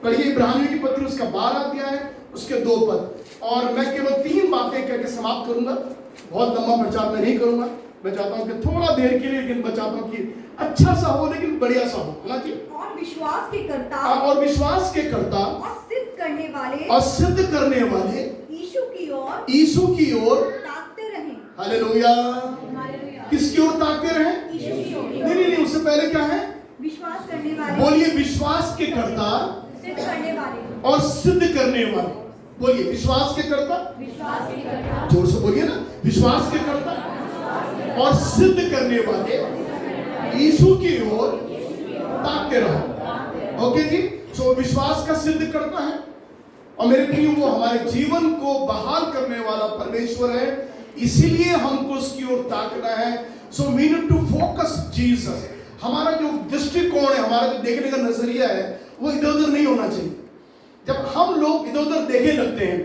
पढ़िए इब्रानियों की पत्री उसका 12 अध्याय है, उसके 2 पद। और मैं केवल 3 बातें करके समाप्त करूंगा, बहुत लंबा प्रचार मैं नहीं करूंगा। मैं चाहता हूं कि थोड़ा देर के लिए, लेकिन मैं चाहता हूं कि अच्छा सा हो, लेकिन बढ़िया सा हो, है ना जी। और विश्वास के कर्ता और विश्वास के कर्ता और सिद्ध करने वाले यीशु की ओर ताकते रहें। हालेलुया। किसकी ओर ताकते रहें? यीशु की ओर। नहीं, उससे पहले क्या है? विश्वास करने वाले। बोलिए विश्वास के कर्ता सिद्ध करने वाले और सिद्ध करने वाले। बोलिए विश्वास के कर्ता, विश्वास के कर्ता, जोर से बोलिए ना, विश्वास के कर्ता और सिद्ध करने वाले यीशु की ओर ताकते रहो। ओके जी। सो विश्वास का सिद्ध करता है, और मेरे प्रिय वो हमारे जीवन को बहाल करने वाला परमेश्वर है, इसीलिए हमको उसकी ओर ताकना है। So we need to focus Jesus. हमारा जो दृष्टिकोण है, हमारा जो देखने का नजरिया है, वो इधर उधर नहीं होना चाहिए। जब हम लोग इधर उधर देखने लगते हैं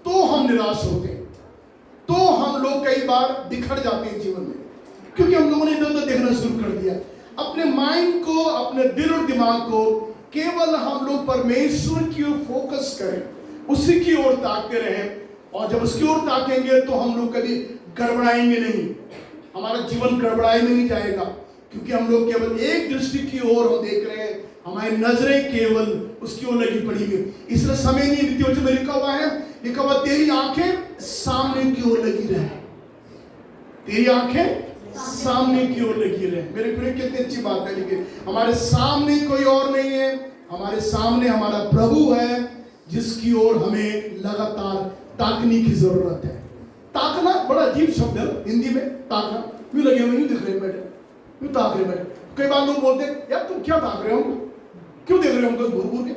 तो हम निराश होते हैं, तो हम लोग कई बार बिखर जाते हैं जीवन में, क्योंकि हम लोगों ने इधर उधर देखना शुरू कर दिया। अपने माइंड को, अपने दिल और दिमाग को केवल हम लोग परमेश्वर की ओर फोकस करें, उसी की ओर ताकते रहें। और जब उसकी ओर ताकेंगे तो हम लोग कभी गड़बड़ाएंगे नहीं, हमारा जीवन गड़बड़ाए में नहीं जाएगा, क्योंकि हम लोग केवल एक दृष्टि की ओर हम देख रहे हैं, हमारी नजरें केवल उसकी ओर लगी पड़ी है। इसलिए समय नहीं वित्तीय में लिखा हुआ तेरी आंखें सामने की ओर लगी रहे, तेरी आंखें सामने की ओर लगी रहे। मेरे प्रिय कितनी अच्छी बात है, लेकिन हमारे सामने कोई और नहीं है, हमारे सामने हमारा प्रभु है, जिसकी ओर हमें लगातार ताकने की जरूरत है। ताकना बड़ा अजीब शब्द है हिंदी में, ताकना। क्यों लगे हुए नहीं दिख रहे बैठे, क्यों ताक रहे बैठे? कई बार लोग बोलते हैं यार तुम क्या ताक रहे हो, क्यों देख रहे हो हमको घूर घूर के?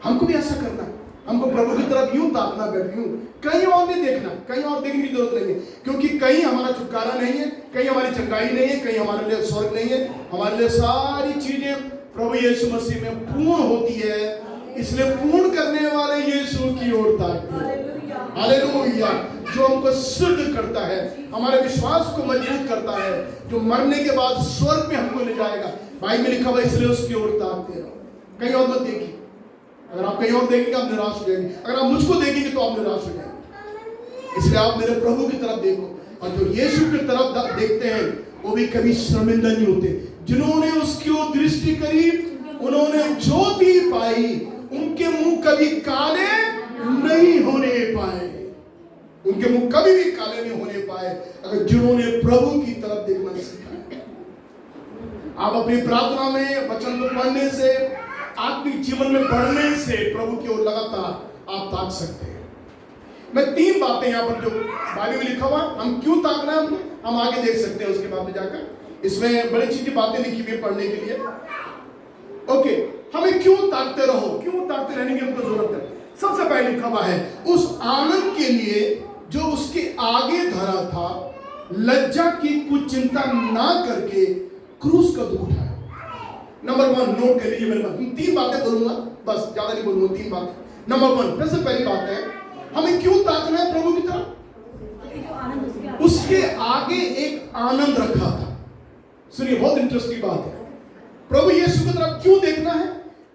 हमको भी ऐसा करना है, हमको प्रभु की तरफ यूं ताकना, बैठ यूं, कहीं और नहीं देखना, कहीं और देखने की जरूरत नहीं है, क्योंकि कहीं हमारा छुटकारा नहीं है, कहीं हमारी चंगाई नहीं है, कहीं हमारे लिए स्वर्ग नहीं है। हमारे लिए सारी चीजें प्रभु यीशु मसीह में पूर्ण होती है, इसलिए पूर्ण करने वाले यीशु की ओर ताकते। हालेलुया। जो हमको सिद्ध करता है, हमारे विश्वास को मजबूत करता है, जो मरने के बाद स्वर्ग में हमको ले जाएगा। बाइबल में लिखा हुआ, इसलिए उसकी ओर ताकते रहो, कहीं और मत देखिए। अगर आप कहीं और देखेंगे आप निराश हो जाएंगे, अगर आप मुझको देखेंगे तो आप निराश हो जाएंगे। इसलिए आप मेरे प्रभु की तरफ देखो, और जो यीशु की तरफ देखते हैं वो भी कभी शर्मिंदा नहीं होते। जिन्होंने उसकी ओर दृष्टि करी उन्होंने ज्योति पाई, उनके मुंह कभी काले नहीं होने पाए, उनके मुंह कभी भी काले नहीं होने पाए, अगर जिन्होंने प्रभु की तरफ देखना सीखा है। आप अपनी प्रार्थना में वचन को पढ़ने से, आत्मिक जीवन में बढ़ने से प्रभु की ओर लगातार आप ताक सकते हैं। मैं 3 बातें यहाँ पर जो बाइबल में लिखा हुआ, हम क्यों ताकना है हम आगे देख सकते हैं उसके बाद में जाकर। इसमें बड़ी चीज की बातें लिखी हुई पढ़ने के लिए। ओके, हमें क्यों ताकते रहो, क्यों ताकते रहने की हमको जरूरत है। सबसे पहले लिखा हुआ है, उस आनंद के लिए जो उसके आगे धरा था, लज्जा की कुछ चिंता ना करके क्रूस का दुख उठाया। नंबर 1 नोट कर लीजिए मेरे पास। 3 बातें बोलूंगा, बस ज्यादा नहीं बोलूंगा, 3 बातें। नंबर 1, सबसे पहली बात है, हमें क्यों ताकना है प्रभु की तरफ? उसके आगे एक आनंद रखा था। सुनिए, बहुत इंटरेस्टिंग बात है। प्रभु यीशु की तरफ क्यों देखना है?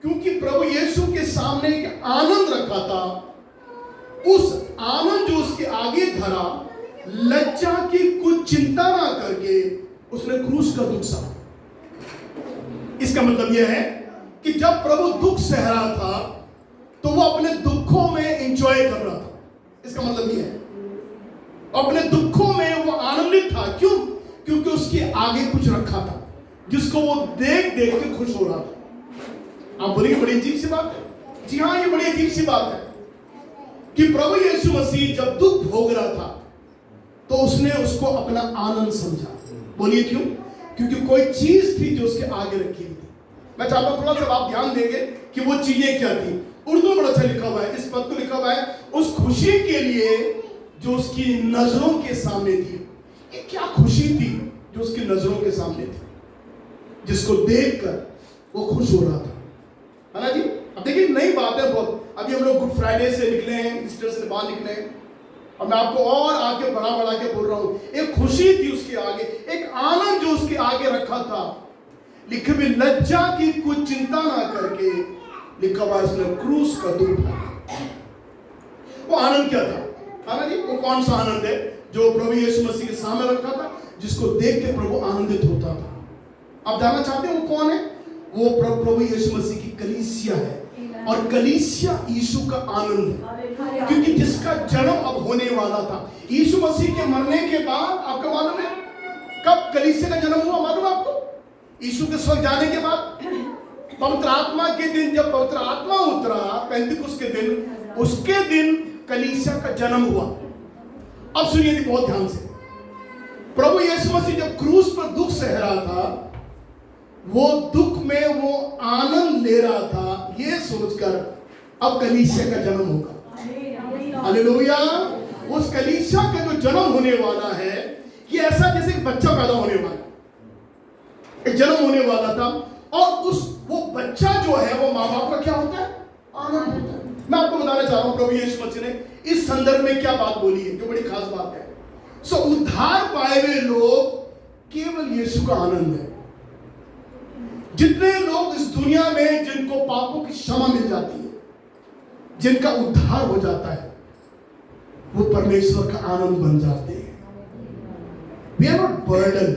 क्योंकि प्रभु यीशु के सामने एक आनंद रखा था। उस आनंद जो उसके आगे धरा, लज्जा की कुछ चिंता ना करके उसने क्रूस का दुख सहा। इसका मतलब यह है कि जब प्रभु दुख सह रहा था तो वो अपने दुखों में एंजॉय कर रहा था। इसका मतलब यह है, अपने दुखों में वो आनंदित था। क्यों? क्योंकि उसके आगे कुछ रखा था जिसको वो देख देख के खुश हो रहा था। आप बोलेंगे बड़ी अजीब सी बात है। जी हाँ, ये बड़ी अजीब सी बात है कि प्रभु यीशु मसीह जब दुख भोग रहा था तो उसने उसको अपना आनंद समझा। बोलिए क्यों? क्योंकि कोई चीज थी जो उसके आगे रखी हुई थी। मैं चाहता हूं थोड़ा सा आप ध्यान देंगे कि वो चीजें क्या थी। उर्दू में बड़ा अच्छा लिखा हुआ है, इस पद को लिखा हुआ है, उस खुशी के लिए जो उसकी नजरों के सामने थी। ये क्या खुशी थी जो उसकी नजरों के सामने थी, जिसको देखकर वो खुश हो रहा था, है ना जी। अब देखिए, नई बात है बहुत। अभी हम लोग गुड फ्राइडे से निकले हैं, ईस्टर से बाहर निकले हैं, और मैं आपको और आगे बढ़ा के बोल रहा हूं। एक खुशी थी उसके आगे, एक आनंद जो उसके आगे रखा था। लिखे भी, लज्जा की कुछ चिंता ना करके लिखा हुआ है उसने क्रूस का दुख उठाया। वो आनंद क्या था? है ना जी? वो कौन सा आनंद है जो प्रभु यीशु मसीह के सामने रखा था, जिसको देख के प्रभु आनंदित होता था? आप जानना चाहते हैं वो कौन है? वो प्रभु यीशु मसीह की कलीसिया है। और कलीसिया यीशु का आनंद है, क्योंकि जिसका जन्म अब होने वाला था। यीशु मसीह के मरने के बाद, आपको मालूम है कब कलीसिया का जन्म हुआ? मालूम है आपको? यीशु के स्वर्ग जाने के बाद, पवित्र आत्मा के दिन, जब पवित्र आत्मा उतरा पेंतिकुस्त के दिन, उसके दिन कलीसिया का जन्म हुआ। अब सुनिए बहुत ध्यान से, प्रभु यीशु मसीह जब क्रूस पर दुख सह रहा था, वो दुख में वो आनंद ले रहा था ये सोचकर अब कलीसिया का जन्म होगा। हालेलुया। उस कलीसिया का जो जन्म होने वाला है, ये ऐसा जैसे एक बच्चा पैदा होने वाला, एक जन्म होने वाला था। और वो बच्चा जो है वो माँ बाप का क्या होता है? आनंद होता है। मैं आपको बताना चाह रहा हूं प्रभु यीशु मसीह ने इस संदर्भ में क्या बात बोली है, जो बड़ी खास बात है। उद्धार पाए हुए लोग केवल यीशु का आनंद है। जितने लोग इस दुनिया में जिनको पापों की क्षमा मिल जाती है, जिनका उद्धार हो जाता है, वो परमेश्वर का आनंद बन जाते हैं। We are not burden.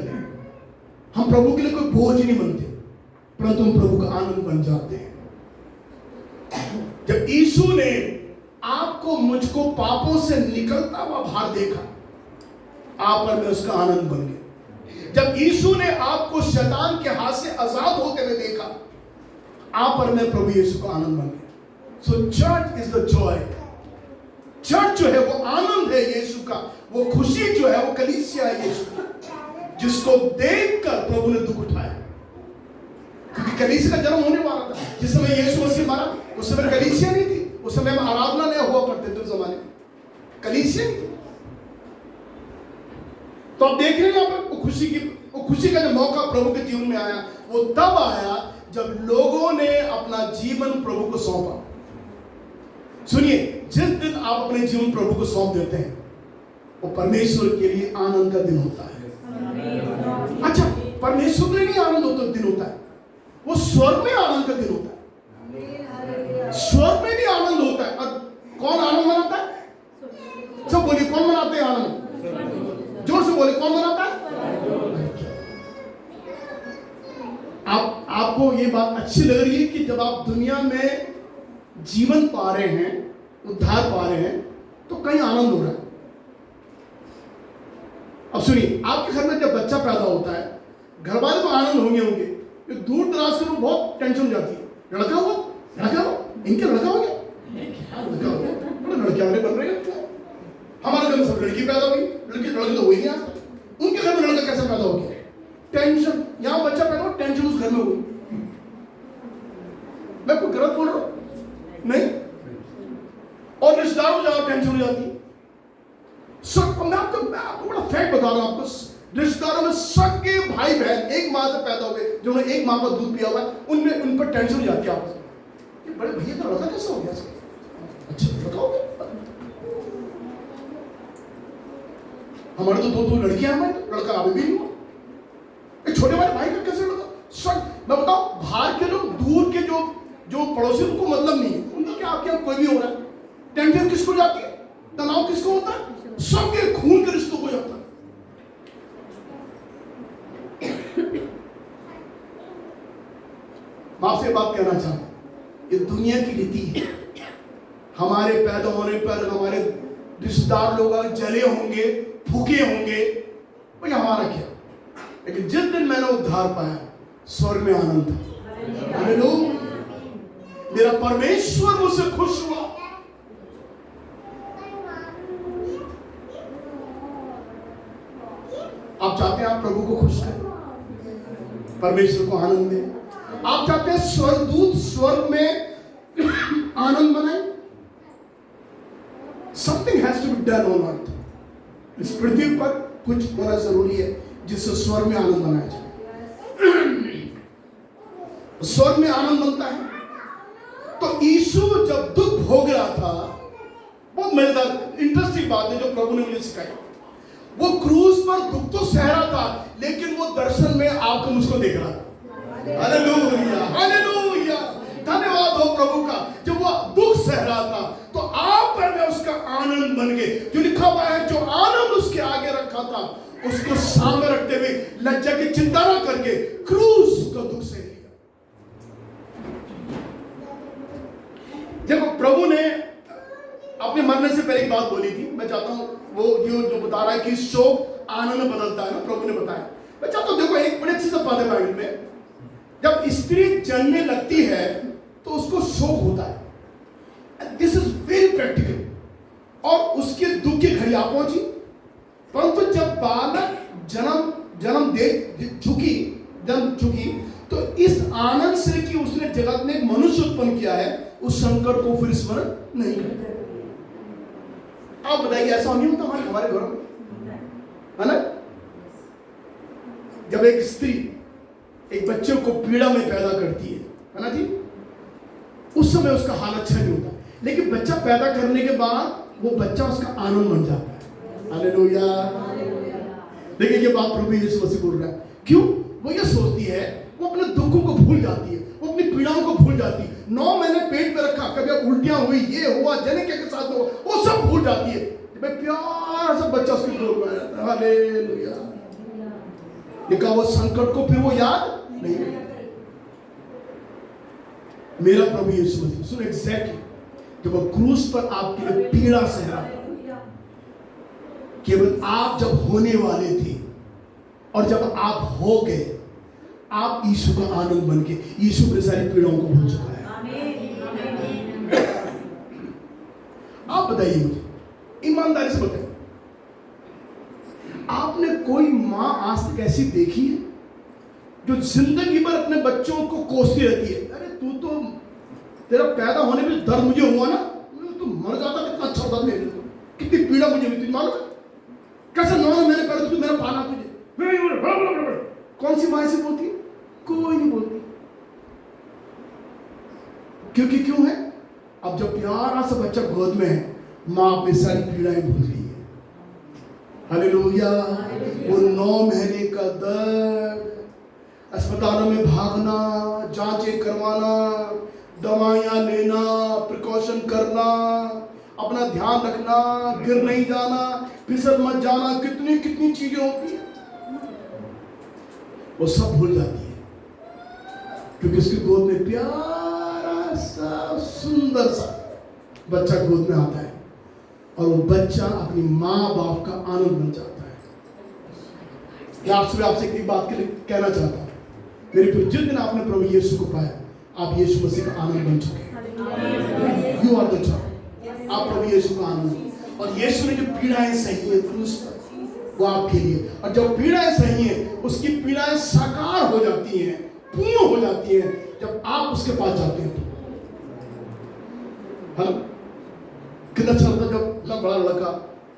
हम प्रभु के लिए कोई बोझ नहीं बनते, परंतु हम प्रभु का आनंद बन जाते हैं। जब यीशु ने आपको मुझको पापों से निकलता हुआ बाहर देखा, आप और मैं उसका आनंद बन गए। जब यीशु ने आपको शैतान के हाथ से आजाद होते हुए देखा, आप और मैं प्रभु यीशु का आनंद बन गए। So church is the joy. Church जो है वो आनंद है यीशु का, वो खुशी जो है वो कलीसिया है यीशु का, जिसको देखकर प्रभु ने दुख उठाया। क्योंकि कलीसिया का जन्म होने वाला था। जिस समय यीशु मसीह मारा, उस समय कलीसिया नहीं थी। उस समय में आराधना नहीं हुआ करते थे, उस जमाने में कलीसिया नहीं थी। तो आप देख रहे हैं यहाँ पर वो खुशी का जो मौका प्रभु के जीवन में आया, वो तब आया जब लोगों ने अपना जीवन प्रभु को सौंपा। सुनिए, जिस दिन आप अपने जीवन प्रभु को सौंप देते हैं, वो परमेश्वर के लिए आनंद का दिन होता है। अच्छा, परमेश्वर के लिए नहीं आनंद होता दिन होता है, वो स्वर्ग में आनंद का दिन होता है। स्वर्ग में भी आनंद होता है। और कौन आनंद मनाता है? सब बोलिए, कौन मनाते हैं आनंद? जोर से बोले, कौन मनाता है? आपको ये बात अच्छी लग रही है कि जब आप दुनिया में जीवन पा रहे हैं, उद्धार पा रहे हैं, तो कहीं आनंद हो रहा है। अब सुनिए, आपके घर में जब बच्चा पैदा होता है, घर वाले तो आनंद होंगे, दूर दराज से बहुत टेंशन हो जाती है। लड़का हुआ, इनके लड़का हो गया, लड़का हो गया, बड़े लड़के वाले बन रहे हैं। हमारे घर में सब लड़की पैदा हुई, लड़के तो हुई नहीं। आज उनके घर में लड़का कैसे पैदा हो गया? टेंशन। यहाँ बच्चा पैदा हुआ, टेंशन उस घर में हुई। मैं कोई गलत बोल रहा हूं? नहीं। और रिश्तेदारों जाओ, टेंशन हो जाती है। मैं आपको बड़ा फैक्ट बता रहा हूं आपको। रिश्तेदारों में सगे भाई बहन एक माँ से पैदा हुए, जो एक माँ का दूध पिया हुआ, उनमें उन पर टेंशन हो जाती है आपस में। बड़े भैया का लड़का कैसा हो गया? अच्छा लड़का हो गया। हमारे तो दो लड़कियां हैं, लड़का अभी भी नहीं हुआ। एक छोटे वाले भाई का कैसे लड़का? मैं बताऊं, बाहर के लोग, दूर के जो पड़ोसी, उनको मतलब नहीं है, उनको क्या आपके यहाँ कोई भी हो रहा है। टेंशन किसको जाती है? तनाव किसको होता है? सबके खून के रिश्तों को जाता है। मैं आपसे बात कहना चाहता हूं, ये दुनिया की रीति है। हमारे पैदा होने पर हमारे रिश्तेदार लोग जले होंगे, भूखे होंगे, भाई हमारा क्या। लेकिन जिस दिन मैंने उद्धार पाया, स्वर्ग में आनंद था। हालेलुया। मेरा परमेश्वर मुझसे खुश हुआ। आप चाहते हैं आप प्रभु को खुश करें, परमेश्वर को आनंद दें? आप चाहते हैं स्वर्गदूत स्वर्ग में आनंद मनाए? Something has to be done on earth. इस पृथ्वी पर कुछ होना जरूरी है जिससे स्वर्ग में आनंद मनाया जाए। स्वर्ग में आनंद बनता है। तो यीशु जब दुख भोग रहा था, बहुत मजेदार इंटरेस्टिंग बात है जो प्रभु ने मुझे सिखाई। वो क्रूस पर दुख तो सह रहा था, लेकिन वो दर्शन में आपको मुझको देख रहा था। Hallelujah, hallelujah. धन्यवाद हो प्रभु का, जब वो दुख सह रहा था तो आप में उसका आनंद बन गए। जो लिखा हुआ है, जो आनंद उसके आगे रखा था उसको सामने रखते हुए लज्जा की चिंता न करके क्रूस का दुख सह लिया। देखो प्रभु ने अपने मरने से पहले एक बात बोली थी, मैं चाहता हूं वो जो बता रहा है कि शोक आनंद में बदलता है ना, प्रभु ने बताया। मैं चाहता हूं देखो एक बड़ी अच्छी बात है बाइबल में, जब स्त्री जलने लगती है तो उसको शोक होता है। This is very practical. और उसके दुख की घड़ी आ पहुंची, परंतु जब बालक जन्म दे चुकी तो इस आनंद से कि उसने जगत में एक मनुष्य उत्पन्न किया है, उस संकट को फिर स्मरण नहीं करते। आप बताइए ऐसा नहीं होता हमारे घरों में, है ना? जब एक स्त्री एक बच्चे को पीड़ा में पैदा करती है ना जी, उस समय उसका हाल अच्छा नहीं होता, लेकिन बच्चा पैदा करने के बाद वो बच्चा उसका आनंद बन जाता है। हालेलुया। देखिए ये बात प्रभु यीशु मसीह बोल रहा है। क्यों? वो ये सोचती है, वो अपने दुखों को भूल जाती है, वो अपनी पीड़ाओं को भूल जाती है। 9 महीने पेट में रखा, कभी उल्टियां हुई, ये हुआ, जनक के साथ हुआ, वो सब भूल जाती है। प्यारा सा बच्चा उसके गोद में आ जाता है। हालेलुया। लिखा वो संकट को फिर वो याद नहीं करता। मेरा प्रभु यीशु मसीह सुन एग्जैक्टली जब वो क्रूस पर आपके लिए पीड़ा सह रहा था, केवल आप जब होने वाले थे और जब आप हो गए, आप यीशु का आनंद बन के यीशु अपनी सारी पीड़ाओं को भूल चुका है। आप बताइए मुझे, ईमानदारी से बताइए, आपने कोई मां आज तक ऐसी देखी है जो जिंदगी भर अपने बच्चों को कोसती रहती है? अरे तू तो, तेरा पैदा होने में दर्द मुझे हुआ ना, तू मर जाता कितना अच्छा होता मेरे लिए, कितनी पीड़ा मुझे हुई थी मालूम है? कैसे 9 महीने पहले तू मेरा पाला तुझे। कौन सी मां ऐसी बोलती है? कोई नहीं बोलती। क्योंकि क्यों है? अब जब प्यारा सा बच्चा गोद में है, मां अपनी सारी पीड़ाएं भूल गई है। हालेलुया। वो 9 महीने का दर्द, अस्पतालों में भागना, जांचें करवाना, दवाइयां लेना, प्रिकॉशन करना, अपना ध्यान रखना, गिर नहीं जाना, फिसल मत जाना, कितनी कितनी चीजें होती है, वो सब भूल जाती है। क्योंकि उसकी गोद में प्यारा सा सुंदर सा बच्चा गोद में आता है और वो बच्चा अपनी माँ बाप का आनंद बन जाता है। मैं आपसे एक बात के लिए कहना चाहता हूँ, मेरे प्रिय, जिस दिन आपने प्रभु यीशु को पाया, आप यीशु मसीह का आनंद बन चुके हैं। You are the child. आप प्रभु यीशु का आनंद, और यीशु ने जो पीड़ाएं सही है क्रूस पर, वो आपके लिए, और जब पीड़ाएं सही है, उसकी पीड़ाएं साकार हो जाती हैं, पूर्ण हो जाती हैं जब आप उसके पास जाते हैं। हाँ, कितना अच्छा लगता जब इतना बड़ा लड़का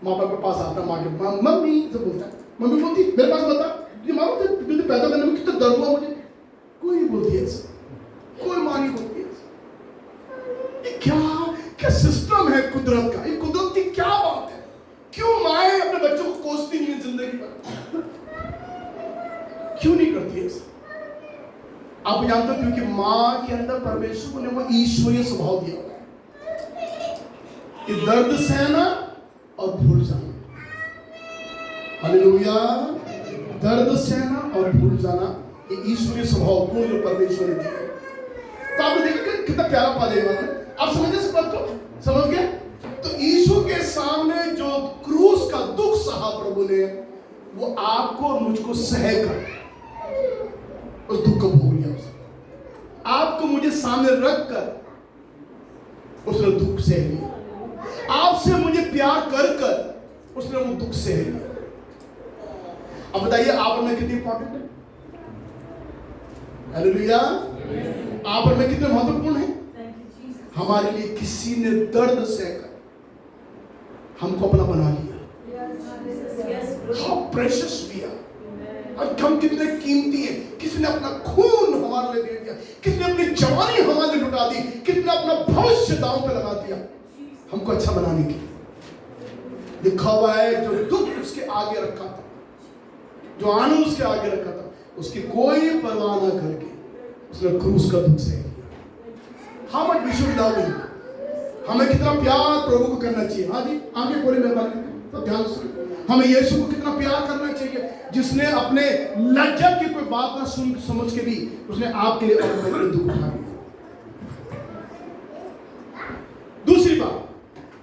माँ बाप के पास आता है, माँ के मम्मी से बोलता है, मम्मी बोलती मेरे पास बता, ये माँ तुझे पैदा करने में कितना दर्द हुआ मुझे। कोई नहीं बोलती है ऐसा, कोई माँ नहीं बोलती है ऐसा। ये क्या सिस्टम है कुदरत का, ये कुदरत की क्या बात है? क्यों माएं अपने बच्चों को कोसती नहीं है जिंदगी भर? क्यों नहीं करती है ऐसा? आप जानते हो, क्योंकि माँ के अंदर परमेश्वर ने वो ईश्वरीय स्वभाव दिया हुआ है कि दर्द सहना और भूल जाना। हालेलुया। दर्द सहना और भूल जाना, ये ईश्वरीय स्वभाव गुण जो परमेश्वर ने दिया है। तो आपने देखा कितना प्यारा पद है। आप समझे इस पद को? समझ गए? तो यीशु के सामने जो क्रूस का दुख सहा प्रभु ने, वो आपको और मुझको सहकर उस दुख को भोग लिया। आपको मुझे सामने रखकर उसने दुख सह लिया। आपसे मुझे प्यार कर कर उसने वो दुख सह लिया। अब बताइए आप और मैं कितनी इंपॉर्टेंट है? हालेलुया। आप और मैं कितने महत्वपूर्ण हैं? हमारे लिए किसी ने दर्द सहकर हमको अपना बना लिया। How precious we are। और हम कितने कीमती हैं। किसी ने अपना खून हमारे लिए दे दिया, किसी ने अपनी जवानी हमारे लिए लुटा दी, किसी ने अपना भविष्य दांव पे लगा दिया हमको अच्छा बनाने के लिए। लिखा हुआ है, जो दुख उसके आगे रखा था, जो आनंद उसके आगे रखा था, उसकी कोई परवाह ना करके उसने क्रूस का दुख सह लिया। How much we should love him, हमें कितना प्यार प्रभु को करना चाहिए। हाँ जी, आगे पूरे मेहरबानी करके सब ध्यान से, हमें यीशु को कितना प्यार करना चाहिए, जिसने अपने लज्जा की कोई बात ना सुन समझ के भी उसने आपके लिए और मेरे लिए दुख उठा दिया। दूसरी बात,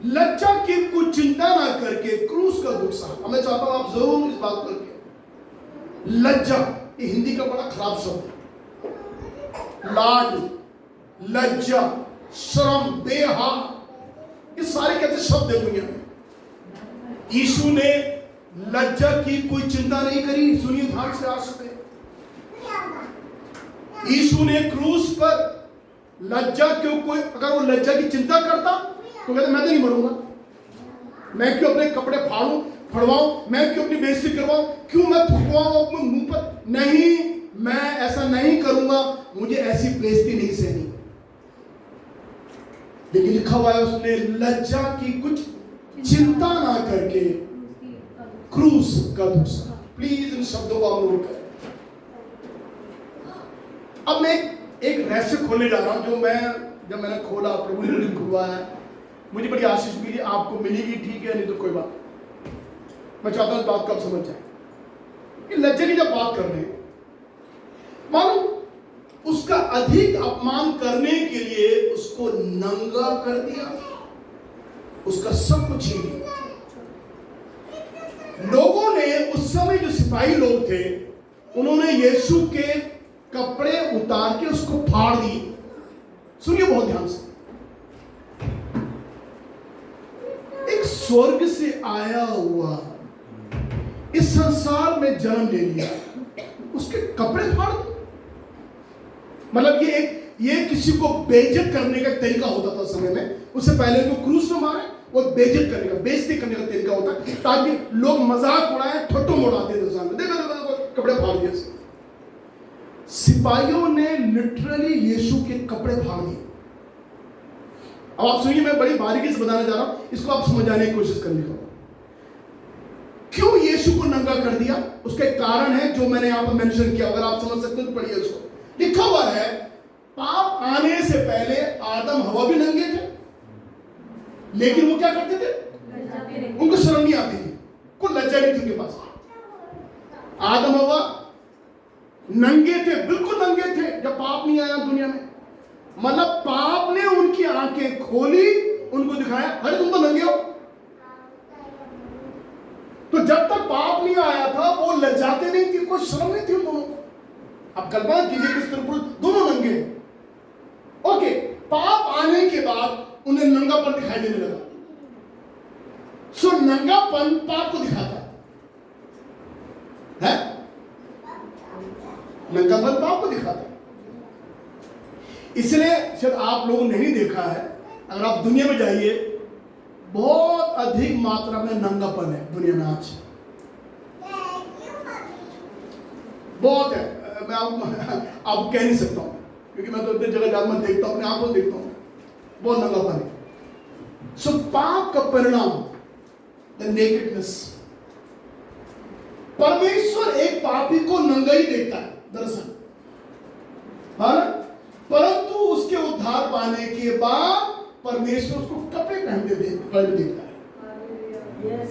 लज्जा की कुछ चिंता ना करके क्रूस का दुख सहा। मैं चाहता हूं आप जरूर इस बात करके, लज्जा ये हिंदी का बड़ा खराब शब्द है। लाज, लज्जा, शर्म, बेहा, ये सारे कैसे शब्द है दुनिया में। यीशु ने लज्जा की कोई चिंता नहीं करी। सुनिए ध्यान से आज से, यीशु ने क्रूस पर लज्जा क्यों, कोई अगर वो लज्जा की चिंता करता तो कहते मैं तो नहीं मरूंगा, मैं क्यों अपने कपड़े फड़वाऊं, मैं क्यों अपनी बेइज्जती करवाऊं, क्यों मैं थुकवाऊं अपने मुंह पर, नहीं, मैं ऐसा नहीं करूंगा, मुझे ऐसी बेइज्जती नहीं सहनी। लेकिन लिखा हुआ है उसने लज्जा की कुछ चिंता ना करके क्रूस का दुख सहा। प्लीज इन शब्दों को आप नोट करें। अब मैं एक रहस्य खोलने जा रहा हूं, जो जब मैंने खोला, प्रभु ने दिल खुलवाया, मुझे बड़ी आशीष मिली। आपको मिलेगी ठीक है, नहीं तो कोई बात। मैं चाहता हूं इस बात को आप समझ जाए कि लज्जा की जब बात कर रहे हैं, मानो उसका अधिक अपमान करने के लिए उसको नंगा कर दिया, उसका सब कुछ छीन लिया। लोगों ने उस समय जो सिपाही लोग थे, उन्होंने यीशु के कपड़े उतार के उसको फाड़ दिए। सुनिए बहुत ध्यान से, एक स्वर्ग से आया हुआ, इस संसार में जन्म ले लिया, उसके कपड़े फाड़ दिए। मतलब ये किसी को बेइज्जत करने का तरीका होता था समय में। उससे पहले को क्रूस में मारे और बेइज्जत करने का, बेइज्जती करने का तरीका होता है, ताकि लोग मजाक उड़ाए, ठट्टो मोड़ाते थे सामने, देखो कपड़े फाड़ दिए। सिपाहियों ने लिटरली यीशु के कपड़े फाड़ दिए। अब आप सुनिए, मैं बड़ी बारीकी से बताने जा रहा हूं, इसको आप समझाने की कोशिश करने का। क्यों यीशु को नंगा कर दिया, उसका एक कारण है जो मैंने यहां पर मेंशन किया। अगर आप समझ सकते हो तो पढ़िए उसको। लिखा हुआ है, पाप आने से पहले आदम हवा भी नंगे थे, लेकिन वो क्या करते थे, उनको शर्म नहीं आती थी, कोई लज्जा नहीं थी उनके पास। आदम हवा नंगे थे, बिल्कुल नंगे थे जब पाप नहीं आया दुनिया में। मतलब पाप ने उनकी आंखें खोली, उनको दिखाया, अरे तुम तो नंगे हो। तो जब तक पाप नहीं आया था वो लज्जाते नहीं थी, कोई शर्म नहीं थी उन दोनों को। अब कल्पना कीजिए कि स्त्री पुरुष दोनों नंगे। ओके, पाप आने के बाद उन्हें नंगापन दिखाई देने लगा। सो नंगापन पाप को दिखाता है, नंगापन पाप को दिखाता है। इसलिए शायद आप लोगों ने नहीं देखा है, अगर आप दुनिया में जाइए, बहुत अधिक मात्रा में नंगापन है दुनिया में आज, बहुत है। मैं आप कह नहीं सकता हूं, क्योंकि मैं तो इतनी जगह जाकर मैं देखता हूं, अपने आंखों से देखता हूं, बहुत नंगापन है। सो पाप का परिणाम, द नेकेडनेस। परमेश्वर एक पापी को नंगा ही देखता है दरअसल, हाँ, परंतु उसके उद्धार पाने के बाद परमेश्वर उसको कपड़े पहनते देखता है।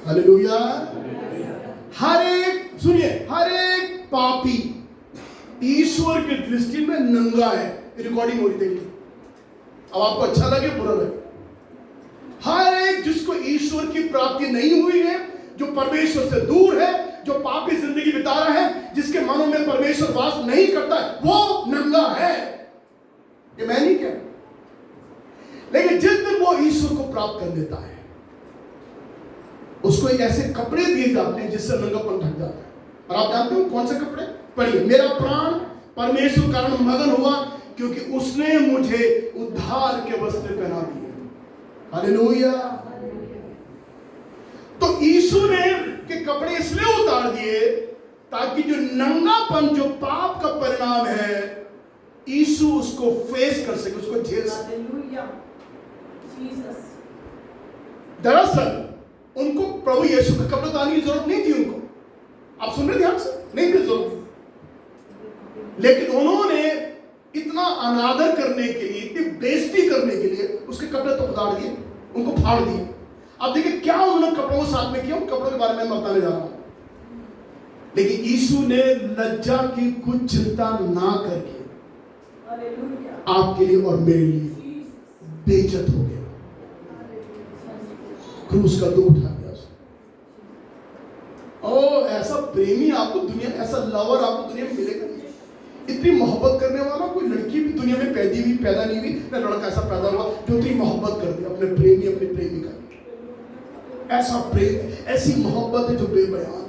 हालेलुया। हर एक, सुनिए, हर एक पापी ईश्वर की दृष्टि में नंगा है। रिकॉर्डिंग हो रही, देखिए, अब आपको अच्छा लगे बुरा लगे, हर एक जिसको ईश्वर की प्राप्ति नहीं हुई है, जो परमेश्वर से दूर है, जो पापी जिंदगी बिता रहा है, जिसके मनों में परमेश्वर वास नहीं करता है, वो नंगा है। ये मैं नहीं कह रहा, लेकिन जिस दिन वो ईश्वर को प्राप्त कर लेता है, उसको एक ऐसे कपड़े दिए जाते हैं जिससे नंगापन ढक जाता है। और आप जानते हो कौन से कपड़े? पढ़िए, मेरा प्राण परमेश्वर कारण मगन हुआ, क्योंकि उसने मुझे उद्धार के वस्त्र पहना दिए। हालेलुया। तो यीशु ने के कपड़े इसलिए उतार दिए ताकि जो नंगापन, जो पाप का परिणाम है, यीशु उसको फेस कर सके, उसको झेल सके। दरअसल उनको प्रभु यीशु के कपड़े उतारने की जरूरत नहीं थी। उनको, आप सुन रहे ध्यान से, नहीं थी जरूरत, लेकिन उन्होंने इतना अनादर करने के लिए, इतनी बेइज्जती करने के लिए उसके कपड़े तो उतार दिए, उनको फाड़ दिए। अब देखिए क्या उन्होंने कपड़ों को साथ में किया, उन कपड़ों के बारे में मैं बताने जा रहा हूं। लेकिन यीशु ने लज्जा की कुछ चिंता ना करके आपके लिए और मेरे लिए बेइज्जत हो गया, क्रूस का दुख उठा दिया उसने। ओ ऐसा प्रेमी आपको दुनिया, ऐसा लवर आपको दुनिया में मिलेगा नहीं। इतनी मोहब्बत करने वाला कोई लड़की भी दुनिया में पैदा नहीं हुई, ना लड़का ऐसा पैदा हुआ जो इतनी मोहब्बत कर दिया अपने प्रेमी, अपनी प्रेमिका। ऐसा प्रेम, ऐसी मोहब्बत है जो बेबयान है।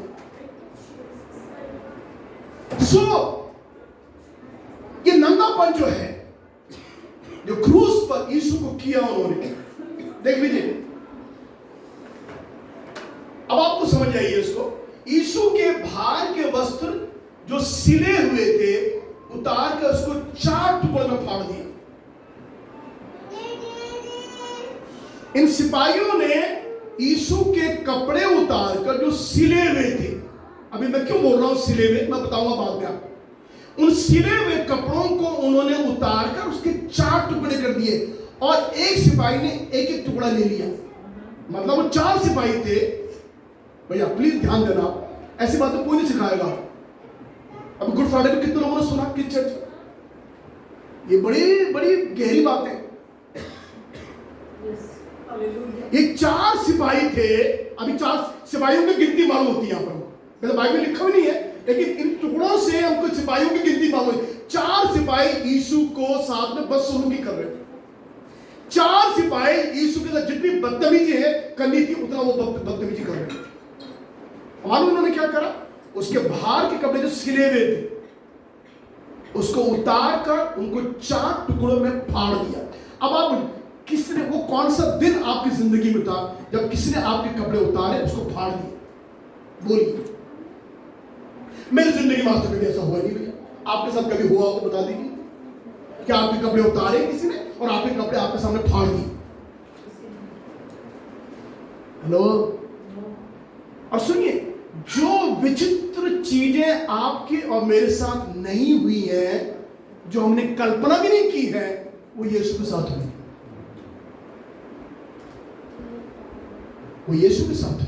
ये नंगापन जो है, जो क्रूस पर यीशु को किया उन्होंने, देख लीजिए। अब आपको समझ आइए इसको। यीशु के भार के वस्त्र जो सिले हुए थे उतार कर उसको 4 टुकड़ों में फाड़ दिया। इन सिपाहियों ने यीशु के कपड़े उतार कर जो सिले हुए थे, अभी मैं क्यों बोल रहा हूं सिले हुए, मैं बताऊंगा बाद में आपको। उन सिले हुए कपड़ों को उन्होंने उतार कर उसके 4 टुकड़े कर दिए और एक सिपाही ने एक एक टुकड़ा ले लिया। मतलब वो 4 सिपाही थे। भैया प्लीज ध्यान देना, ऐसी बातें कोई नहीं सिखाएगा। अब गुड फ्राइडे में कितने लोगों ने सुना कि चर्च, ये बड़ी बड़ी गहरी बात है। ये 4 सिपाही थे। अभी 4 सिपाहियों की गिनती मालूम होती है यहाँ पर, मतलब बाइबल में लिखा भी नहीं है, लेकिन इन टुकड़ों से हमको सिपाहियों की गिनती मालूम है। 4 सिपाही यीशु को साथ में बदसलूकी कर रहे थे। 4 सिपाही यीशु के साथ जितनी बदतमीजी है करनी थी उतना वो बदतमीजी कर रहे थे। मालूम उन्होंने क्या करा, उसके बाहर के कपड़े जो सिले हुए थे उसको उतार कर उनको 4 टुकड़ों में फाड़ दिया। अब आप किसी ने, वो कौन सा दिन आपकी जिंदगी में था जब किसी ने आपके कपड़े उतारे उसको फाड़ दिए? बोलिए। मेरी जिंदगी में आज तक कभी ऐसा हुआ नहीं भैया। आपके साथ कभी हुआ हो बता दीजिए। क्या आपके कपड़े उतारे किसी ने और आपके कपड़े आपके सामने फाड़ दिए? हेलो। और सुनिए, जो विचित्र चीजें आपके और मेरे साथ नहीं हुई है, जो हमने कल्पना भी नहीं की है, वो यीशु के साथ हुई। वो यीशु के साथ है।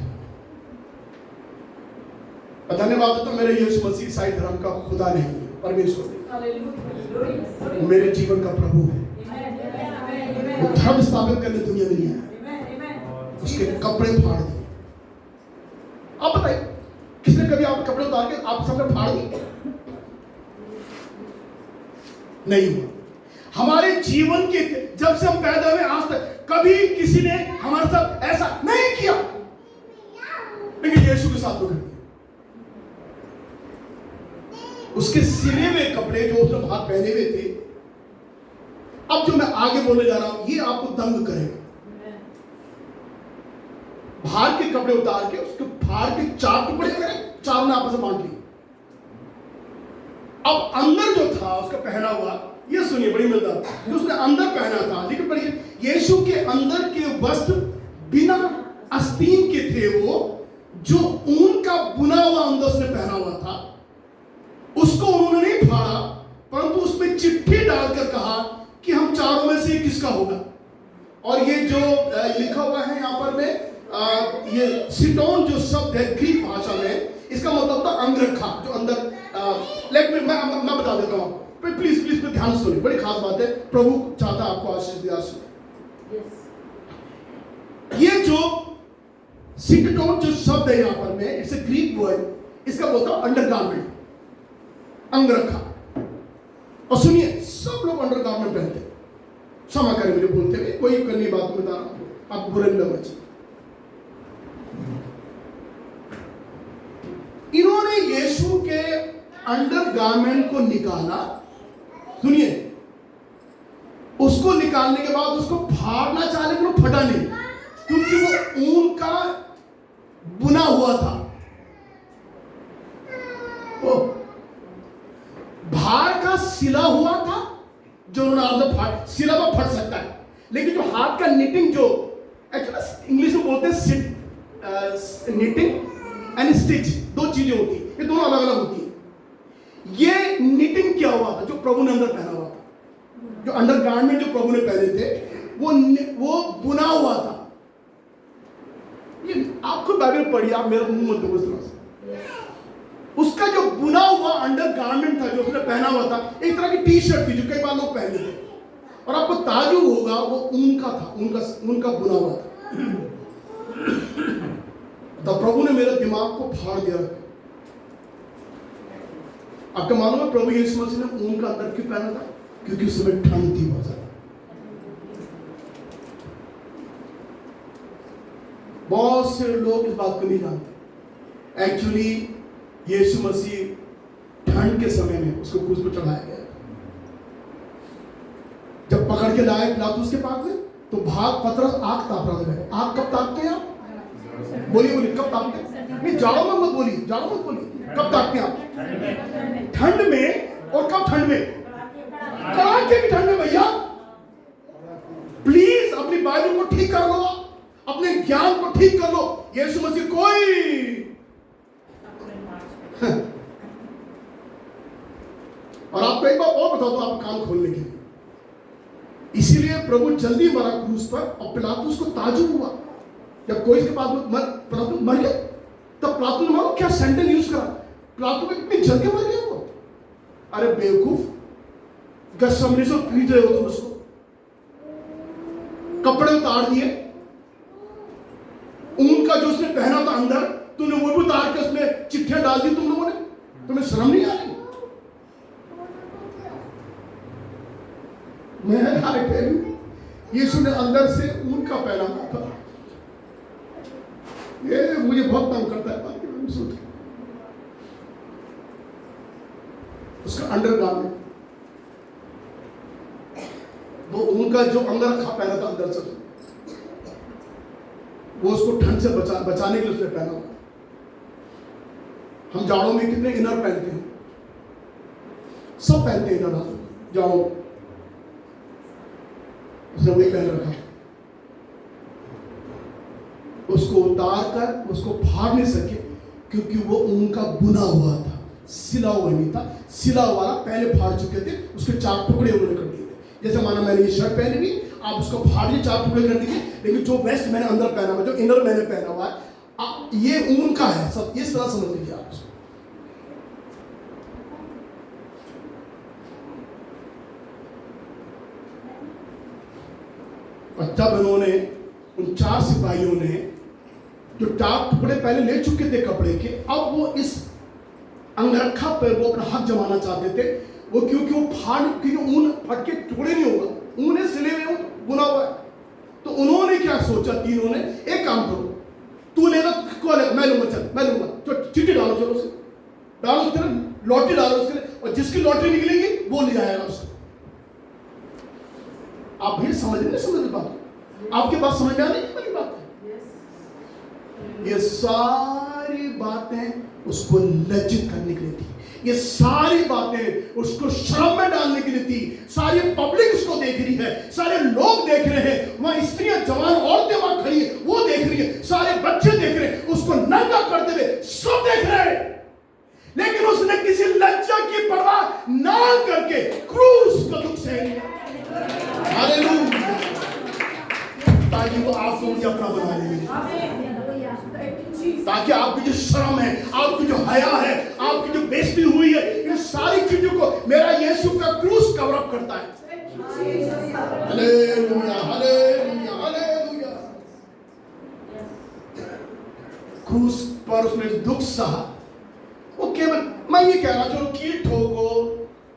धन्यवाद तो मेरे यीशु मसीह ईसाई धर्म का खुदा नहीं है, परमेश्वर है, मेरे जीवन का प्रभु है। वो धर्म स्थापित करने दुनिया में नहीं आया, उसके कपड़े फाड़ दिए। आप बताइए, किसने कभी आपके कपड़े उतार के आपके सामने फाड़ दिए? नहीं हुआ। हमारे जीवन के जब से हम पैदा हुए आज तक कभी किसी ने हमारे साथ ऐसा नहीं किया, लेकिन यीशु के साथ तो कर दिया। उसके सिले हुए कपड़े जो उसने बाहर पहने हुए थे, अब जो मैं आगे बोलने जा रहा हूं ये आपको दंग करेगा। बाहर के कपड़े उतार के उसके फाड़ के 4 टुकड़े करे, 4 ने आपस में बांट लिए। अब अंदर जो था उसका पहना हुआ, ये सुनिए बड़ी मजेदार, जो उसने अंदर पहना था, लेकिन पढ़िए, यीशु के अंदर के वस्त्र बिना आस्तीन के थे। वो जो ऊन का बुना हुआ अंदर उसने पहना हुआ था, उसको उन्होंने नहीं फाड़ा, परंतु उसमें चिट्ठी डालकर कहा कि हम 4 में से किसका होगा। और ये जो लिखा हुआ है यहाँ पर में, ये सिटोन जो शब्द है ग्रीक भाषा में, इसका मतलब था अंगरखा, जो अंदर। मैं बता देता हूँ आपको, प्लीज प्लीज ध्यान सुनिए, बड़ी खास बात है। प्रभु चाहता है आपको आशीष दिया। ये जो सिटोन जो शब्द है यहाँ पर में, इट्स ए ग्रीक वर्ड, इसका बोलता हूँ अंडरगारमेंट, अंगरखा। और सुनिए, सब लोग अंडरगारमेंट पहनते हैं। क्षमा करें मुझे बोलते हुए, कोई करनी बात बता रहा हूं, आप बुरे न बचे। इन्होंने यीशु के अंडरगारमेंट को निकाला। सुनिए, उसको निकालने के बाद उसको फाड़ना चाहे, लेकिन वो फटा नहीं, क्योंकि वो ऊन का बुना हुआ था। वो बाहर का सिला हुआ था, जो उन्होंने सिला हुआ फट सकता है, लेकिन जो हाथ का निटिंग, जो एक्चुअली इंग्लिश में बोलते हैं निटिंग एंड स्टिच, 2 चीजें होती है, ये दोनों अलग अलग होती है। ये निटिंग क्या हुआ था, जो प्रभु ने अंदर पहना हुआ था, जो अंडरगारमेंट जो प्रभु ने पहने थे वो बुना हुआ था। ये आपको बाइबल पढ़िए, आप मेरा मुंह मत दो इस तरह से। उसका जो बुना हुआ अंडरगारमेंट था जो उसने पहना हुआ था, एक तरह की टी शर्ट थी जो कई बार लोग पहनते थे, और आपको ताजुब होगा वो ऊन का था, उनका बुना हुआ था। तो प्रभु ने मेरे दिमाग को फाड़ दिया। आपका मालूम है प्रभु यीशु मसीह ने ऊन का अंदर क्यों पहना था? क्योंकि उस समय ठंड थी बहुत ज्यादा। बहुत से लोग इस बात को नहीं जानते। एक्चुअली यीशु मसीह ठंड के समय में उसको क्रूस पर चढ़ाया गया। जब पकड़ के लाए पिलातुस के पास में, तो भाग पतरस आग ताप रहा था। आग कब तापते हैं आप? बोलिए बोलिए, कब तापते हैं? नहीं, जाड़ों में मत बोलिए, जाड़ों मत बोलिए। कब तापते हैं आप? ठंड में। और कब ठंड में? कड़ाके की ठंड में। भैया प्लीज अपनी बाइबल को ठीक कर लो, अपने ज्ञान को ठीक कर लो। यीशु मसीह कोई और आपको एक बात और बता दो, आप कान खोलने के लिए। इसीलिए प्रभु जल्दी मरा क्रूस पर, और पिलातुस को ताजुब हुआ जब कोई इसके पास पिलातुस मर गया। तब पिलातुस ने मानो क्या सेंटेंस यूज करा, पिलातुस इतनी जल्दी मर गया वो। अरे बेवकूफ, गसमनी से पीट रहे हो तुम उसको, कपड़े उतार दिए, ऊन का जो उसने पहना था अंदर तुमने वो भी उतार के उसमें चिट्ठियां डाल दी तुम लोगों ने। तुम्हें शर्म नहीं आ रही? मैं यीशु ने अंदर से ऊन का पहना था। ये मुझे बहुत तंग करता है बात की सोच के। उसका अंडरगारमेंट, वो ऊन का जो अंदर रखा पहना था अंदर से, वो उसको ठंड से बचाने के लिए उसने पहना हुआ। हम जाड़ों में कितने इनर पहनते हैं, सब पहनते हैं इनर। हम जाओ, उसने वही पहन रखा। उसको उतार कर उसको फाड़ नहीं सके, क्योंकि वो ऊन का बुना हुआ था, सिला हुआ नहीं था। सिला हुआ पहले फाड़ चुके थे, उसके 4 टुकड़े उन्होंने कर दिए थे। जैसे माना मैंने ये शर्ट पहनी हुई, आप उसको फाड़िए, 4 टुकड़े कर दीजिए। लेकिन जो वेस्ट मैंने अंदर पहना हुआ, जो इनर मैंने पहना हुआ है, ये ऊन का है सब। इस तरह समझ लीजिए आप उसको। और जब उन्होंने उन 4 सिपाहियों ने जो 4 टुकड़े पहले ले चुके थे कपड़े के, अब वो इस अंगरखा पर वो अपना हक जमाना चाहते थे। वो क्योंकि वो क्योंकि ऊन फट के टुकड़े नहीं होगा, ऊन है, सिले हुए बुना हुआ है। तो उन्होंने क्या सोचा, तीनों ने, एक काम करो, तू लेगा कौन है? मैं लूंगा, चल मैं लूंगा। तो चिट्ठी डालो, चलो उसे डालो, उसके लॉटरी डालो उसके, और जिसकी लॉटरी निकलेगी वो ले जाएगा उसको। आप भी समझ नहीं समझ बात? आपके बात समझ में आ रही है मेरी बात? ये सारी बातें उसको लज्जित करने के लिए थी। ये सारी बातें उसको शर्म में डालने के लिए थी। सारी पब्लिक उसको देख रही है, सारे लोग देख रहे हैं, वहां स्त्रियां, जवान औरतें वहां खड़ी है, वो देख रही है, सारे बच्चे देख रहे हैं, उसको नंगा करते हुए सब देख रहे हैं। लेकिन उसने किसी लज्जा की परवाह ना करके क्रूस का दुख सह लिया। हालेलुया। ताकि वो आपको मुझे अपना बना ले, ताकि आपकी जो शर्म है, आपकी जो हया है, आपकी जो बेइज्जती हुई है, इन सारी चीजों को मेरा यीशु का क्रूस कवर अप करता है। Hallelujah, hallelujah, hallelujah. क्रूस पर उसने दुख सहा। वो केवल, मैं ये कह रहा चलो कीट ठोको,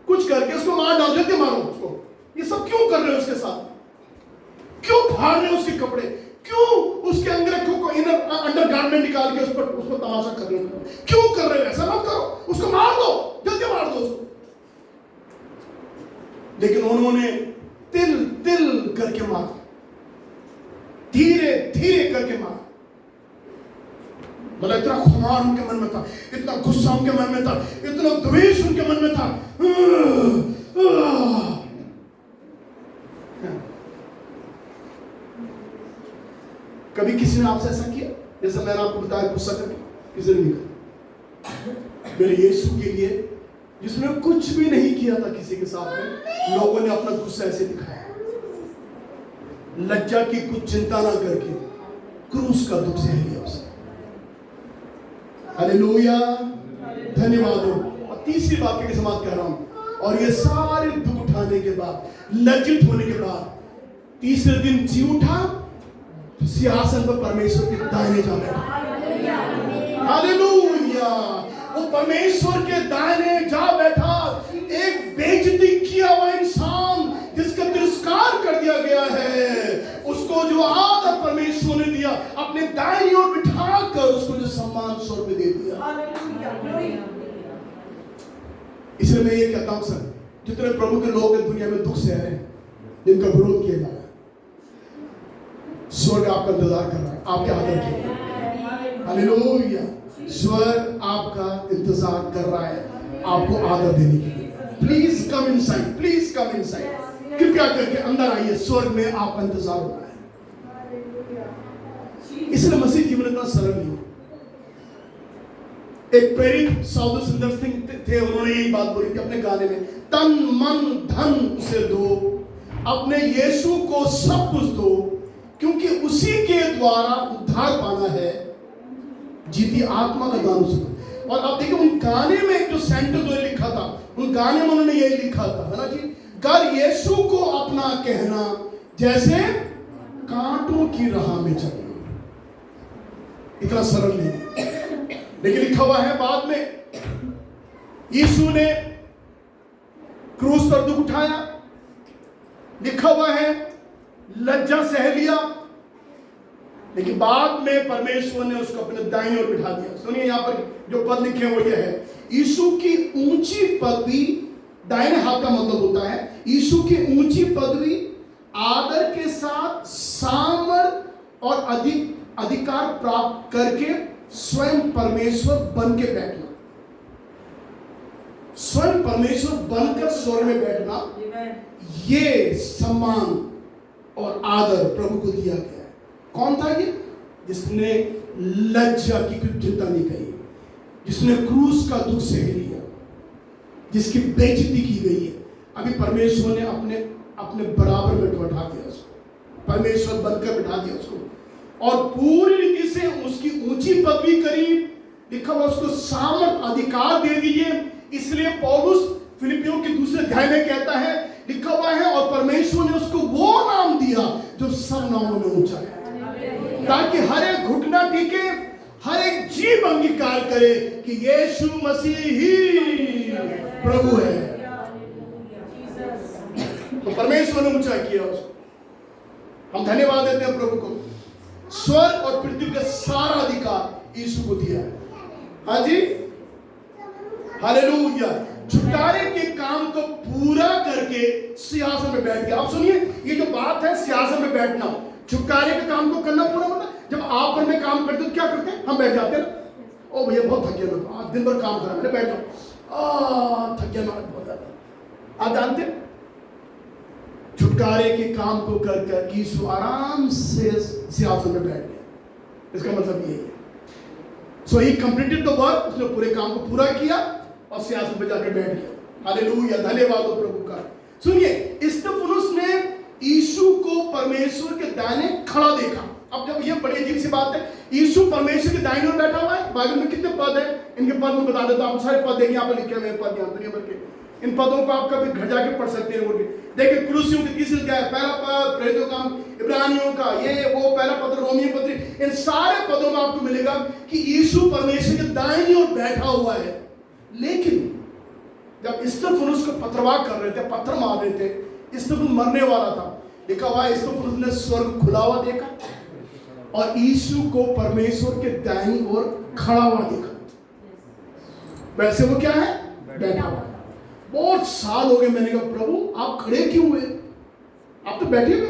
कुछ करके उसको मार डाल देते, मारो उसको। ये सब क्यों कर रहे हो उसके साथ? क्यों फाड़ रहे हो उसके कपड़े? क्यों उसके अंगरखों को इनर अंडरगारमेंट निकाल के उसको तमाशा कर रहे हो? क्यों कर रहे हो? ऐसा मत करो, उसको मार दो, जल्दी मार दो उसको। लेकिन उन्होंने तिल तिल करके मारा, धीरे धीरे करके मारा। मतलब इतना खुमार उनके मन में था, इतना गुस्सा उनके मन में था, इतना द्वेष उनके मन में था। कभी किसी ने आपसे ऐसा किया जैसे मैंने आपको बताया, गुस्सा करके? किसी ने नहीं कहा। मेरे यीशु के लिए जिसने कुछ भी नहीं किया था किसी के साथ में, लोगों ने अपना गुस्सा ऐसे दिखाया, लज्जा की कुछ चिंता ना करके क्रूस का दुख सह लिया उसने। हालेलुया, धन्यवाद हो। और तीसरी वाक्य के समाप्त कह रहा हूं, और ये सारे दुख उठाने के बाद, लज्जित होने के बाद, तीसरे दिन जी उठा, सिंहासन पर परमेश्वर के दाहिने जा बैठा। हालेलुया, वो परमेश्वर के दाहिने जा बैठा। एक बेइज्जती किया हुआ इंसान जिसका तिरस्कार कर दिया गया है, उसको जो आदर परमेश्वर ने दिया, अपने दाहिनी ओर बिठाकर उसको जो सम्मान स्वर्ग में दे दिया। इसलिए मैं ये कहता हूं सर, जितने प्रभु के लोग इस दुनिया में दुख से रहे हैं, जिनका विरोध किया जा रहा है, स्वर्ग आपका इंतजार कर रहा है आपके आदर के लिए। हालेलुया, स्वर्ग आपका इंतजार कर रहा है आपको आदर देने के लिए। Please come inside, please come inside, कृपया करके अंदर आइए, स्वर्ग में आपका इंतजार हो रहा है। इसलिए मसीह जीवन इतना सरल नहीं है। एक प्रेरित साधु सुंदर सिंह थे, उन्होंने यही बात बोली थी अपने गाने में, तन मन धन उसे दो, अपने यीशु को सब कुछ दो, क्योंकि उसी के द्वारा उद्धार पाना है, जीती आत्मा का दान उसे दो। और आप देखिए उन गाने में जो सेंटेंस उन्होंने लिखा था, उन गाने में उन्होंने यही लिखा था, है ना जी, कर यीशु को अपना कहना जैसे कांटों की राह में चलना। इतना सरल नहीं, लेकिन लिखा हुआ है बाद में, यीशु ने क्रूस पर दुख उठाया, लिखा हुआ है लज्जा सह लिया, लेकिन बाद में परमेश्वर ने उसको अपने दाईं ओर बिठा दिया। सुनिए यहां पर जो पद लिखे वो ये है, यीशु की ऊंची पदवी, दाहिने हाथ का मतलब होता है यीशु की ऊंची पदवी, आदर के साथ सामर्थ और अधिकार प्राप्त करके स्वयं परमेश्वर बन के बैठना, स्वयं परमेश्वर बनकर स्वर्ग में बैठना, ये सम्मान और आदर प्रभु को दिया गया है। कौन था ये? जिसने लज्जा की कोई चिंता नहीं करी, जिसने क्रूस का दुख सह लिया, जिसकी बेइज्जती की गई है। अभी परमेश्वर ने अपने बराबर में बैठा दिया उसको, परमेश्वर बनकर बिठा दिया उसको, और पूरी रीति से उसकी ऊंची पदवी करी, लिखा हुआ उसको सामर्थ अधिकार दे दीजिए। इसलिए पौलुस फिलिपियों के दूसरे अध्याय में कहता है, लिखा हुआ है, और परमेश्वर ने उसको वो नाम दिया जो सब नामों में ऊंचा है, ताकि हर एक घुटना टिके, हर एक जीव अंगीकार करे कि यीशु मसीह ही प्रभु है। तो परमेश्वर ने ऊंचा किया उसको। हम धन्यवाद देते हैं प्रभु को। स्वर्ग और पृथ्वी का सारा अधिकार यीशु को दिया है। हाँ जी, हालेलुया। छुटकारे के काम को पूरा करके सिंहासन में बैठ गया। आप सुनिए, ये जो बात है सिंहासन में बैठना, छुटकारे के काम को करना पूरा, मतलब जब आप घर में काम करते हो तो क्या करते हैं? हम बैठ जाते हैं, ओ भैया बहुत थक गया मैं, आज दिन भर काम करा मैंने, बैठ जाओ, थक गया मैं बहुत ज्यादा। आप जानते हैं छुटकारे के काम को कर कर यीशु आराम से सिंहासन में बैठ गया। इसका मतलब यही है, सो ही कंप्लीटेड द वर्क, उसने पूरे काम को पूरा किया और सिंहासन पे जाकर बैठ गया। हालेलुया, धन्यवाद हो प्रभु का। सुनिए, स्तिफनुस ने यीशु को परमेश्वर के दाहिने खड़ा देखा। अब जब ये बड़ी अजीब सी बात है, यीशु परमेश्वर के दाहिने ओर बैठा हुआ है। बाइबल में कितने पद है, इनके पद में बता देता हूं, सारे पद देखिए, यहाँ पर लिखे हुए पद, यहाँ दुनिया भर के। इन पदों को आप कभी घर जाके पढ़ सकते हैं। देखिए कुलुसियों के तीसरे अध्याय पहला पद, प्रेरितों का, इब्रानियों का, ये वो पहला पद, रोमियो पत्री, इन सारे पदों में आपको मिलेगा कि यीशु परमेश्वर के दाहिनी ओर बैठा हुआ है। लेकिन जब स्तिफनुस को पथरवाह कर रहे थे, पत्थर मार रहे थे, स्तिफनुस मरने वाला था, लिखा हुआ है स्तिफनुस ने स्वर्ग खुला हुआ देखा और यीशु को परमेश्वर के दाहिनी ओर खड़ा हुआ देखा। वैसे वो क्या है? बैठा हुआ। बहुत साल हो गए, मैंने कहा प्रभु आप खड़े क्यों हुए, आप तो बैठे हुए।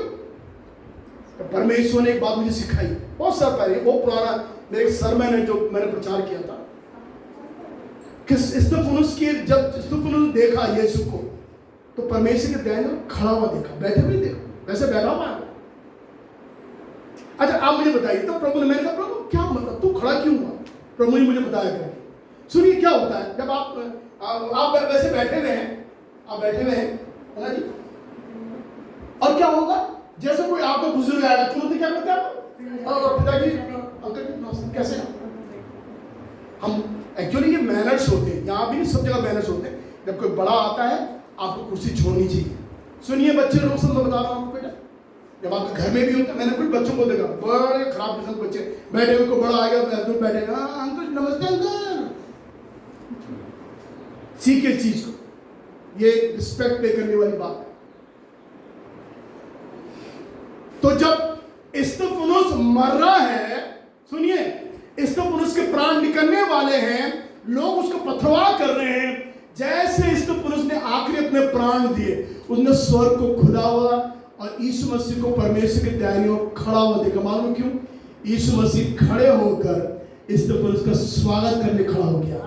तो परमेश्वर ने एक बात मुझे सिखाई बहुत साल पहले, वो पुराना मेरे सरमन है जो मैंने प्रचार किया था, कि स्तिफनुस की, जब स्तिफनुस ने देखा यीशु को तो परमेश्वर के दाहिने ओर खड़ा हुआ देखा, बैठे हुए देखा, वैसे बैठा हुआ है। अच्छा आप मुझे बताइए, तो प्रभु ने, मैंने कहा प्रभु क्या मतलब, तू खड़ा क्यों हुआ? प्रभु ने मुझे बताया करके। सुनिए क्या होता है, जब आप आप वैसे बैठे हुए हैं, आप बैठे हुए हैं, है ना जी? और क्या होगा? जैसे कोई आपका बुजुर्ग आएगा, तुरंत क्या करते हैं आप? पिताजी, अंकल जी नमस्ते, कैसे हैं? हम एक्चुअली ये मैनर्स होते हैं, यहाँ भी नहीं, सब जगह मैनर्स होते हैं। जब कोई बड़ा आता है आपको कुर्सी छोड़नी चाहिए। सुनिए बच्चे लोग, सब मैं बता रहा हूँ आपको बेटा, जब आपके घर में भी होता है, मैंने कुछ बच्चों को देखा, बड़े खराब किस्म के बच्चे बैठे हुए, को बड़ा आएगा बैठेगा, अंकल नमस्ते अंकल। सीखे इस चीज को, ये रिस्पेक्ट पे करने वाली बात है। तो जब स्तिफनुस मर रहा है, सुनिए, स्तिफनुस के प्राण निकलने वाले हैं, लोग उसको पथरवाह कर रहे हैं। जैसे स्तिफनुस ने आखिरी अपने प्राण दिए, उसने स्वर्ग को खुला हुआ और यीशु मसीह को परमेश्वर के दाहिनी ओर खड़ा हुआ देखा। मालूम क्यों? यीशु मसीह खड़े होकर स्तिफनुस का स्वागत करने खड़ा हो गया।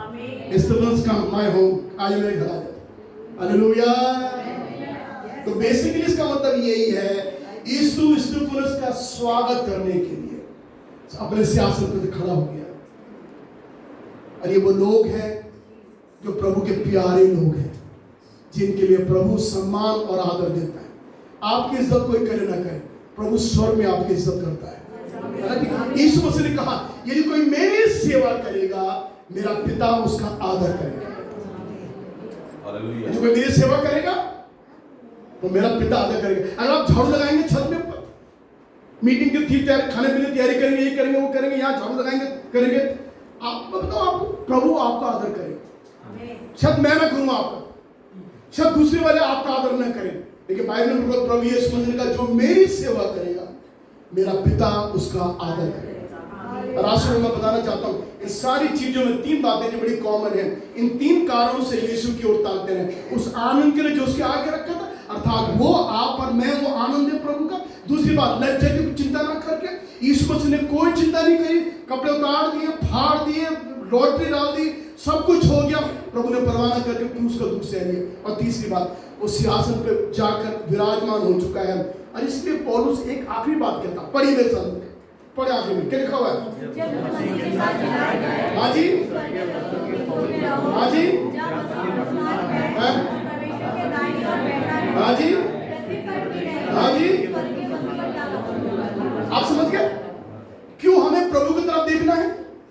स्तिफनुस का मैं हूं, आज मेरे घर आ जाता। हालेलुया। तो बेसिकली इसका मतलब यही है, यीशु स्तिफनुस का स्वागत करने के लिए अपने सियासत पर खड़ा हो गया। और ये वो लोग हैं जो प्रभु के प्यारे लोग हैं, जिनके लिए प्रभु सम्मान और आदर देता है। आपकी इज्जत कोई करे ना करे, प्रभु स्वर्ग में आपकी इज्जत करता है। यीशु मसीह ने कहा, यदि कोई मेरी सेवा करेगा, मेरा पिता उसका आदर करेगा। यदि कोई मेरी सेवा करेगा तो मेरा पिता आदर करेगा। अगर आप झाड़ू लगाएंगे छत में, मीटिंग की थी तैयारी, खाने पीने की तैयारी करेंगे, ये करेंगे वो करेंगे, यहाँ झाड़ू लगाएंगे करेंगे, आप बताओ, आपको प्रभु आपका आदर करेगा। शायद मैं ना करूँ आपका, शायद दूसरे वाले आपका आदर न करें, लेकिन बाइबल में प्रभु यीशु मसीह ने कहा, जो मेरी सेवा करेगा मेरा पिता उसका आदर करेगा। और आज मैं बताना चाहता हूँ, इन सारी चीजों में तीन बातें जो बड़ी कॉमन है। इन तीन कारणों से यीशु की ओर ताकते हैं। उस आनंद के लिए जो उसके आगे रखा था, अर्थात वो आप और मैं, वो आनंद है प्रभु का। दूसरी बात, लज्जा की चिंता ना करके, यीशु मसीह ने कोई चिंता नहीं करी, कपड़े उतार दिए, फाड़ दिए, लॉटरी डाल दी, सब कुछ हो गया, प्रभु ने परवाना करके क्रूस का दुख सह लिया। और तीसरी बात, वो सिंहासन पे जाकर विराजमान हो चुका है। और इसलिए पौलुस एक आखिरी बात कहता, पढ़िए मेरे सामने, पढ़े आखिरी में क्या लिखा हुआ है? हाँ जी, हाँ जी, हाँ जी, हाँ जी। आप समझ गए क्यों हमें प्रभु की तरफ देखना है,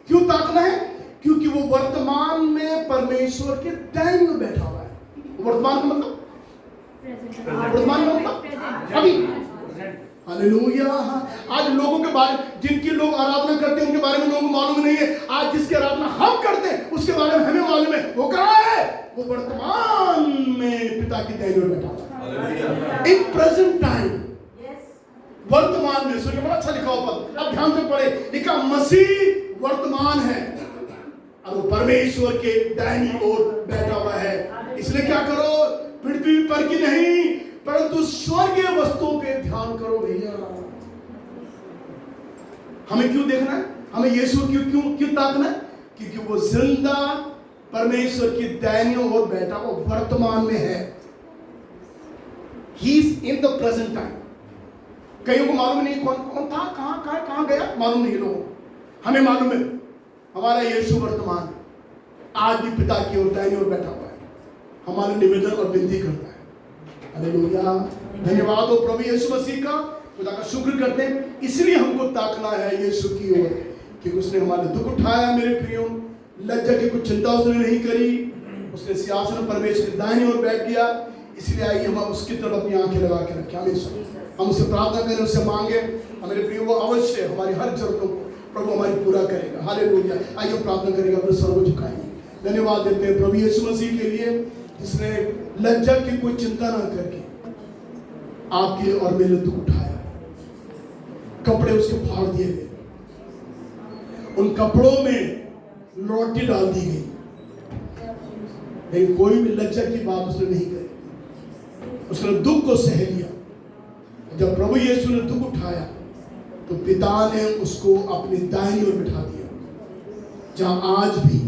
क्यों ताकना है? क्योंकि वो वर्तमान में परमेश्वर के दाहिने में बैठा हुआ है। वर्तमान का मतलब, वर्तमान का मतलब अभी। हालेलुया। आज लोगों के बारे, जिनकी लोग आराधना करते हैं उनके बारे में लोगों को मालूम नहीं है। आज जिसकी आराधना हम करते हैं उसके बारे में हमें मालूम है। वो कहाँ है? वो वर्तमान में पिता की दाहिने में बैठा हुआ है। इन प्रेजेंट टाइम, वर्तमान में। सुनिए, बड़ा अच्छा लिखा हुआ पद, अब ध्यान से पढ़े। लिखा, मसीह वर्तमान है और वो परमेश्वर के दाहिनी ओर बैठा हुआ है। इसलिए क्या करो? पृथ्वी पर की नहीं परंतु स्वर्गीय वस्तुओं पे ध्यान करो भैया। हमें क्यों देखना है? हमें यीशु क्यों ताकना है? क्योंकि वो जिंदा परमेश्वर की दाहिनी ओर बैठा, वो वर्तमान में है। He is in the present time. कईयों को मालूम नहीं कौन था, कहां गया, मालूम नहीं लोगों को। हमें मालूम है हमारा यीशु वर्तमान है, आज भी पिता की ओर दाहिनी ओर बैठा हुआ है, हमारे निवेदन और विनती करता है। हालेलुया। धन्यवाद हो प्रभु यीशु मसीह का, खुदा का शुक्र करते हैं। इसलिए हमको ताकना है यीशु की ओर, क्योंकि उसने हमारे दुख उठाया मेरे प्रियो। लज्जा की कुछ चिंता उसने नहीं करी, उसने सिंहासन परमेश्वर के दाहिनी ओर बैठ गया। इसलिए आइए हम उसकी तरफ अपनी आंखें लगा के रखें। हम उससे प्रार्थना करें, उससे मांगे। हमारे प्रियो वो अवश्य हमारी हर जरूरतों को प्रभु हमारी पूरा करेगा। हालेलुया। आइए प्रार्थना करेगा, अपने सर्व झुकाएंगे। धन्यवाद देते हैं प्रभु यीशु मसीह के लिए, जिसने लज्जा की कोई चिंता ना करके आपके और मेरे दुख उठाया। कपड़े उसके फाड़ दिए गए, उन कपड़ों में लॉटरी डाल दी गई, लेकिन कोई भी लज्जा की बात उसने नहीं करी। उसने दुख को सह लिया। जब प्रभु यीशु ने दुख उठाया तो पिता ने उसको अपनी दाहिनी ओर बिठा दिया, जहां आज भी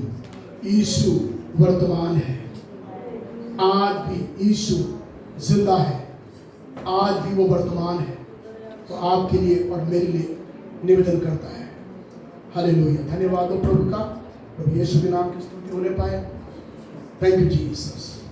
यीशु वर्तमान है, आज भी यीशु जिंदा है, आज भी वो वर्तमान है। तो आपके लिए और मेरे लिए निवेदन करता है। हालेलुया। धन्यवाद हो प्रभु का, प्रभु यीशु के नाम की स्तुति होने पाए। Thank you Jesus.